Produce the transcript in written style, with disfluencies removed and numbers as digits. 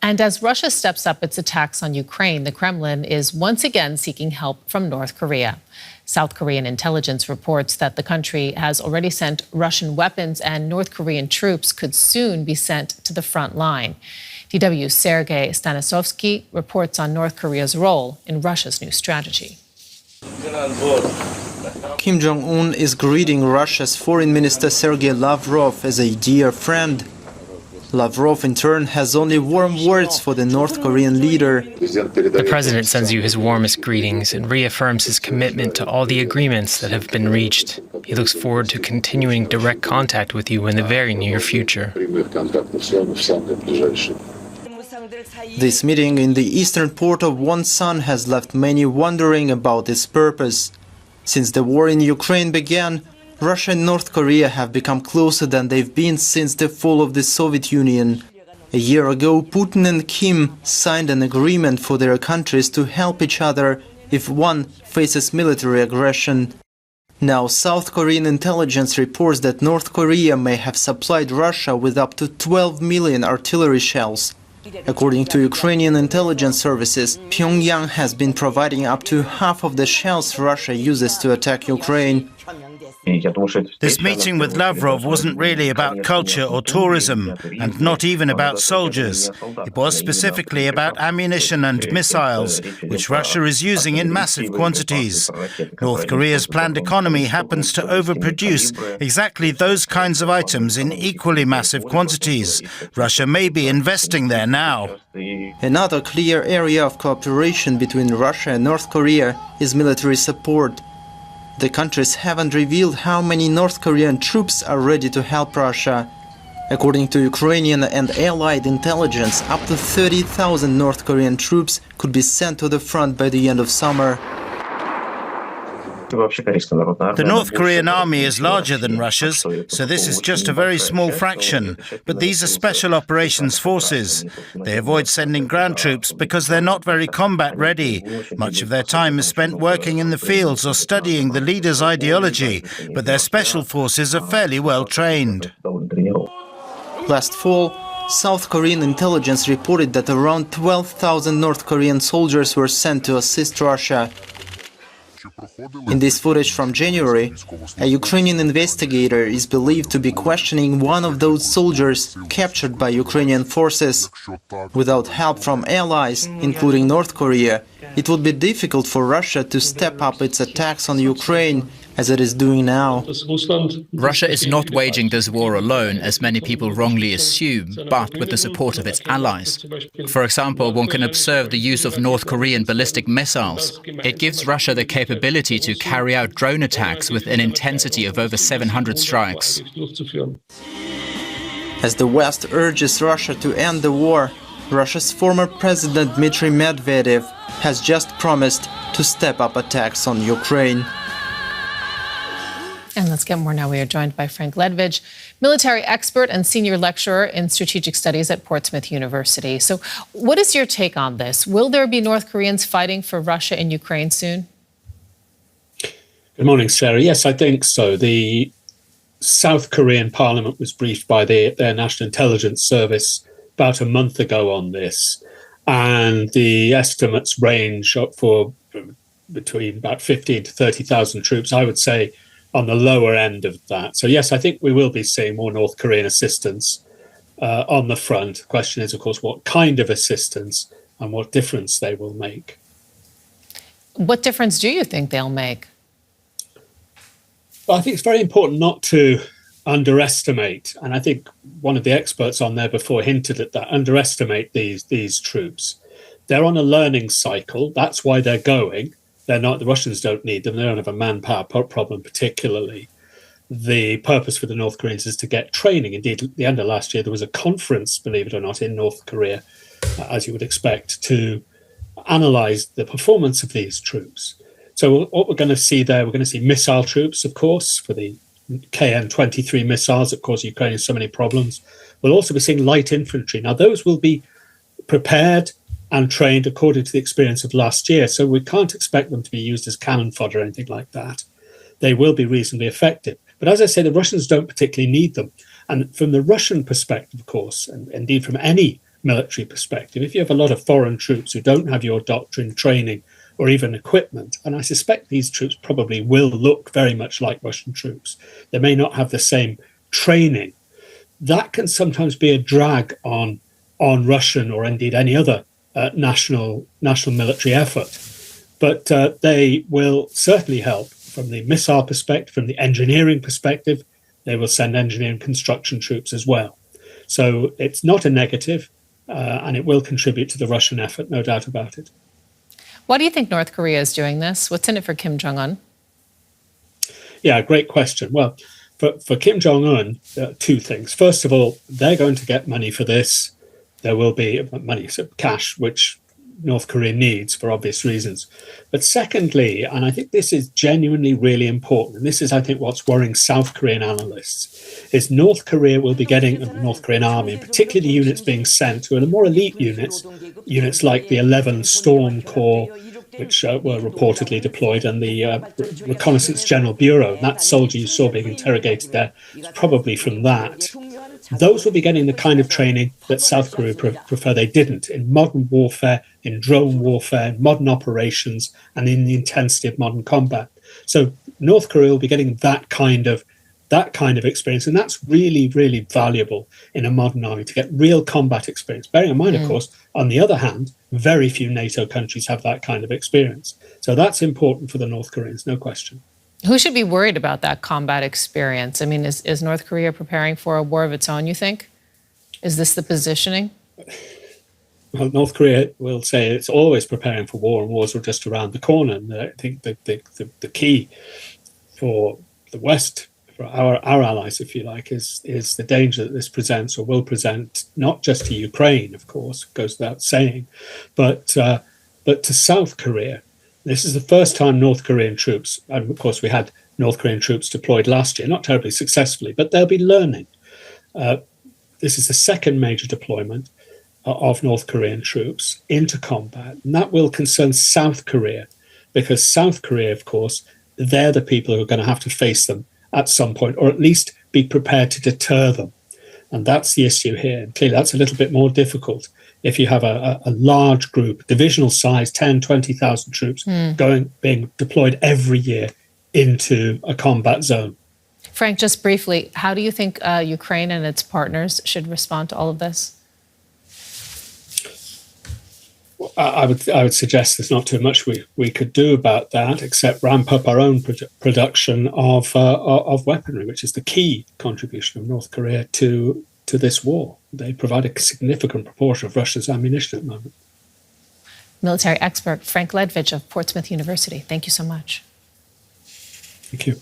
And as Russia steps up its attacks on Ukraine, the Kremlin is once again seeking help from North Korea. South Korean intelligence reports that the country has already sent Russian weapons and North Korean troops could soon be sent to the front line. DW's Sergei Stanislavski reports on North Korea's role in Russia's new strategy. Kim Jong-un is greeting Russia's Foreign Minister Sergei Lavrov as a dear friend. Lavrov, in turn, has only warm words for the North Korean leader. The president sends you his warmest greetings and reaffirms his commitment to all the agreements that have been reached. He looks forward to continuing direct contact with you in the very near future. This meeting in the eastern port of Wonsan has left many wondering about its purpose. Since the war in Ukraine began, Russia and North Korea have become closer than they've been since the fall of the Soviet Union. A year ago, Putin and Kim signed an agreement for their countries to help each other if one faces military aggression. Now, South Korean intelligence reports that North Korea may have supplied Russia with up to 12 million artillery shells. According to Ukrainian intelligence services, Pyongyang has been providing up to half of the shells Russia uses to attack Ukraine. This meeting with Lavrov wasn't really about culture or tourism, and not even about soldiers. It was specifically about ammunition and missiles, which Russia is using in massive quantities. North Korea's planned economy happens to overproduce exactly those kinds of items in equally massive quantities. Russia may be investing there now. Another clear area of cooperation between Russia and North Korea is military support. The countries haven't revealed how many North Korean troops are ready to help Russia. According to Ukrainian and allied intelligence, up to 30,000 North Korean troops could be sent to the front by the end of summer. The North Korean army is larger than Russia's, so this is just a very small fraction. But these are special operations forces. They avoid sending ground troops because they're not very combat ready. Much of their time is spent working in the fields or studying the leader's ideology, but their special forces are fairly well trained. Last fall, South Korean intelligence reported that around 12,000 North Korean soldiers were sent to assist Russia. In this footage from January, a Ukrainian investigator is believed to be questioning one of those soldiers captured by Ukrainian forces. Without help from allies, including North Korea, it would be difficult for Russia to step up its attacks on Ukraine, as it is doing now. Russia is not waging this war alone, as many people wrongly assume, but with the support of its allies. For example, one can observe the use of North Korean ballistic missiles. It gives Russia the capability to carry out drone attacks with an intensity of over 700 strikes. As the West urges Russia to end the war, Russia's former president Dmitry Medvedev has just promised to step up attacks on Ukraine. And let's get more now. We are joined by Frank Ledvig, military expert and senior lecturer in strategic studies at Portsmouth University. So what is your take on this? Will there be North Koreans fighting for Russia in Ukraine soon? Good morning, Sarah. Yes, I think so. The South Korean parliament was briefed by their National Intelligence Service about a month ago on this. And the estimates range up for between about 15 to 30,000 troops. I would say on the lower end of that. So yes, I think we will be seeing more North Korean assistance on the front. The question is, of course, what kind of assistance and what difference they will make. What difference do you think they'll make? Well, I think it's very important not to underestimate, and I think one of the experts on there before hinted at that, underestimate these troops. They're on a learning cycle. That's why they're going. They're not, the Russians don't need them. They don't have a manpower problem particularly. The purpose for the North Koreans is to get training. Indeed, at the end of last year, there was a conference, believe it or not, in North Korea, as you would expect, to analyze the performance of these troops. So what we're going to see there, we're going to see missile troops, of course, for the KN-23 missiles that cause Ukraine so many problems. We'll also be seeing light infantry. Now, those will be prepared and trained according to the experience of last year. So we can't expect them to be used as cannon fodder or anything like that. They will be reasonably effective. But as I say, the Russians don't particularly need them. And from the Russian perspective, of course, and indeed from any military perspective. If you have a lot of foreign troops who don't have your doctrine, training, or even equipment, and I suspect these troops probably will look very much like Russian troops, they may not have the same training. That can sometimes be a drag on Russian or indeed any other national military effort. But they will certainly help from the missile perspective, from the engineering perspective. They will send engineering construction troops as well. So it's not a negative, and it will contribute to the Russian effort, no doubt about it. Why do you think North Korea is doing this? What's in it for Kim Jong-un? Yeah, great question. Well, for Kim Jong-un, two things. First of all, they're going to get money for this. There will be money, so cash, which North Korea needs for obvious reasons. But secondly, and I think this is genuinely really important, and this is, I think, what's worrying South Korean analysts, is North Korea will be getting, the North Korean army, and particularly the units being sent to the more elite units like the 11 Storm Corps, which were reportedly deployed, and the Reconnaissance General Bureau. And that soldier you saw being interrogated there is probably from that. Those will be getting the kind of training that South Korea prefer they didn't in modern warfare, in drone warfare, in modern operations, and in the intensity of modern combat. So North Korea will be getting that kind of experience, and that's really, really valuable in a modern army to get real combat experience. Bearing in mind, of course, on the other hand, very few NATO countries have that kind of experience. So that's important for the North Koreans, no question. Who should be worried about that combat experience? I mean, is North Korea preparing for a war of its own, you think? Is this the positioning? Well, North Korea will say it's always preparing for war, and wars are just around the corner. And I think the key for the West, for our allies, if you like, is the danger that this presents or will present, not just to Ukraine, of course, goes without saying, but to South Korea. This is the first time North Korean troops, and of course we had North Korean troops deployed last year, not terribly successfully, but they'll be learning. This is the second major deployment of North Korean troops into combat, and that will concern South Korea, because South Korea, of course, they're the people who are going to have to face them at some point, or at least be prepared to deter them. And that's the issue here. And clearly that's a little bit more difficult if you have a large group, divisional size, 10, 20,000 troops being deployed every year into a combat zone. Frank, just briefly, how do you think Ukraine and its partners should respond to all of this? I would suggest there's not too much we could do about that, except ramp up our own production of weaponry, which is the key contribution of North Korea to this war. They provide a significant proportion of Russia's ammunition at the moment. Military expert Frank Ledvich of Portsmouth University. Thank you so much. Thank you.